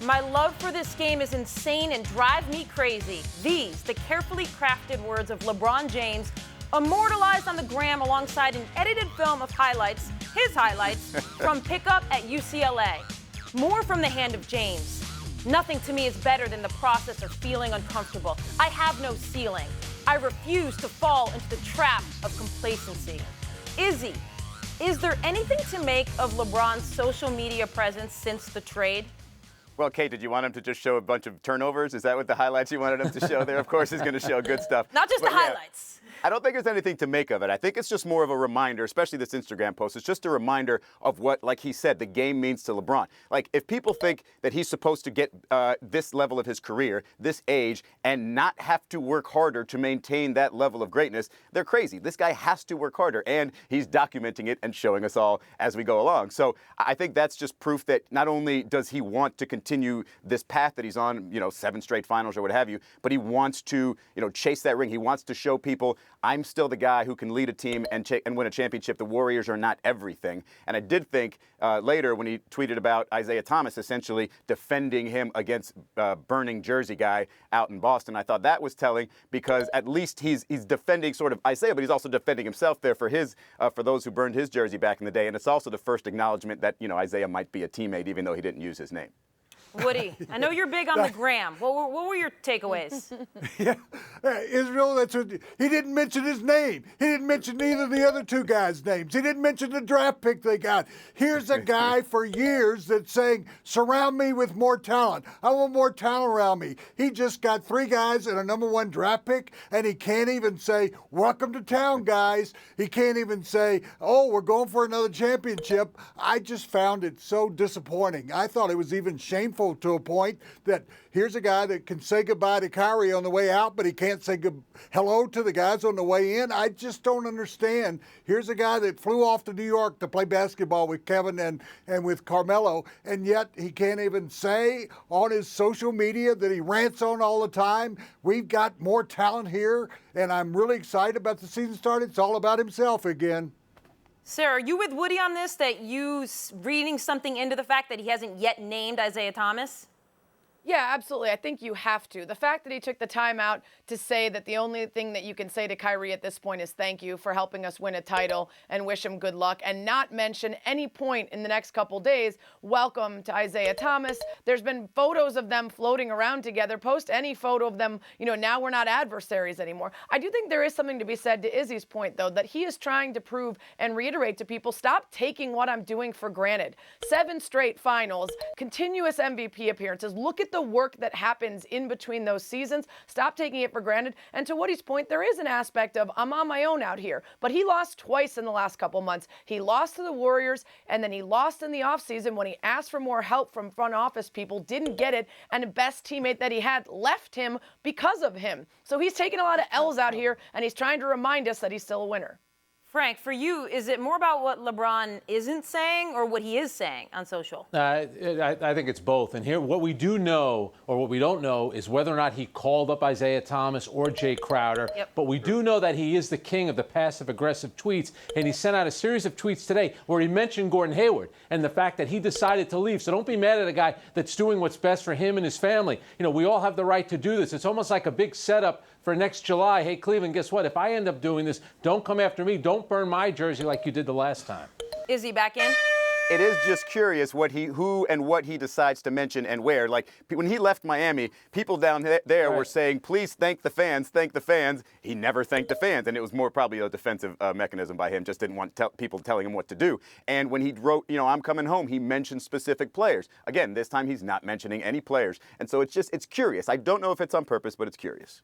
My love for this game is insane and drives me crazy. These, the carefully crafted words of LeBron James, immortalized on the gram alongside an edited film of highlights, his highlights, from pickup at UCLA. More from the hand of James. Nothing to me is better than the process of feeling uncomfortable. I have no ceiling. I refuse to fall into the trap of complacency. Izzy, is there anything to make of LeBron's social media presence since the trade? Well, Kate, did you want him to just show a bunch of turnovers? Is that what the highlights you wanted him to show there? Of course he's going to show good stuff. Not just the highlights. I don't think there's anything to make of it. I think it's just more of a reminder, especially this Instagram post. It's just a reminder of what, like he said, the game means to LeBron. Like, if people think that he's supposed to get this level of his career, this age, and not have to work harder to maintain that level of greatness, they're crazy. This guy has to work harder, and he's documenting it and showing us all as we go along. So I think that's just proof that not only does he want to continue this path that he's on, 7 straight finals or what have you, but he wants to, chase that ring. He wants to show people, I'm still the guy who can lead a team and win a championship. The Warriors are not everything. And I did think later when he tweeted about Isaiah Thomas essentially defending him against burning Jersey guy out in Boston, I thought that was telling because at least he's defending sort of Isaiah, but he's also defending himself there for those who burned his jersey back in the day. And it's also the first acknowledgement that, Isaiah might be a teammate even though he didn't use his name. Woody, I know you're big on the gram. What were your takeaways? Yeah, Israel, that's what he didn't mention his name. He didn't mention neither of the other two guys' names. He didn't mention the draft pick they got. Here's a guy for years that's saying, surround me with more talent. I want more talent around me. He just got 3 guys and a #1 draft pick, and he can't even say, welcome to town, guys. He can't even say, oh, we're going for another championship. I just found it so disappointing. I thought it was even shameful to a point that here's a guy that can say goodbye to Kyrie on the way out, but he can't say hello to the guys on the way in. I just don't understand. Here's a guy that flew off to New York to play basketball with Kevin and with Carmelo, and yet he can't even say on his social media that he rants on all the time, we've got more talent here, and I'm really excited about the season starting. It's all about himself again. Sarah, are you with Woody on this, that you reading something into the fact that he hasn't yet named Isaiah Thomas? Yeah, absolutely. I think you have to. The fact that he took the time out to say that the only thing that you can say to Kyrie at this point is thank you for helping us win a title and wish him good luck, and not mention any point in the next couple days, welcome to Isaiah Thomas. There's been photos of them floating around together. Post any photo of them, now we're not adversaries anymore. I do think there is something to be said to Izzy's point, though, that he is trying to prove and reiterate to people, stop taking what I'm doing for granted. 7 straight finals, continuous MVP appearances. Look at the work that happens in between those seasons. Stop taking it for granted. And to Woody's point, there is an aspect of I'm on my own out here. But he lost twice in the last couple months. He lost to the Warriors, and then he lost in the offseason when he asked for more help from front office people, didn't get it, and the best teammate that he had left him because of him. So he's taking a lot of L's out here, and he's trying to remind us that he's still a winner. Frank, for you, is it more about what LeBron isn't saying or what he is saying on social? I think it's both. And here, what we do know, or what we don't know, is whether or not he called up Isaiah Thomas or Jay Crowder. Yep. But we do know that he is the king of the passive-aggressive tweets. And he sent out a series of tweets today where he mentioned Gordon Hayward and the fact that he decided to leave. So don't be mad at a guy that's doing what's best for him and his family. We all have the right to do this. It's almost like a big setup for next July. Hey, Cleveland, guess what? If I end up doing this, don't come after me. Don't burn my jersey like you did the last time. Is he back in? It is just curious who and what he decides to mention and where. Like, when he left Miami, people down there were saying, please thank the fans, thank the fans. He never thanked the fans, and it was more probably a defensive mechanism by him, just didn't want people telling him what to do. And when he wrote, I'm coming home, he mentioned specific players. Again, this time he's not mentioning any players. And so it's curious. I don't know if it's on purpose, but it's curious.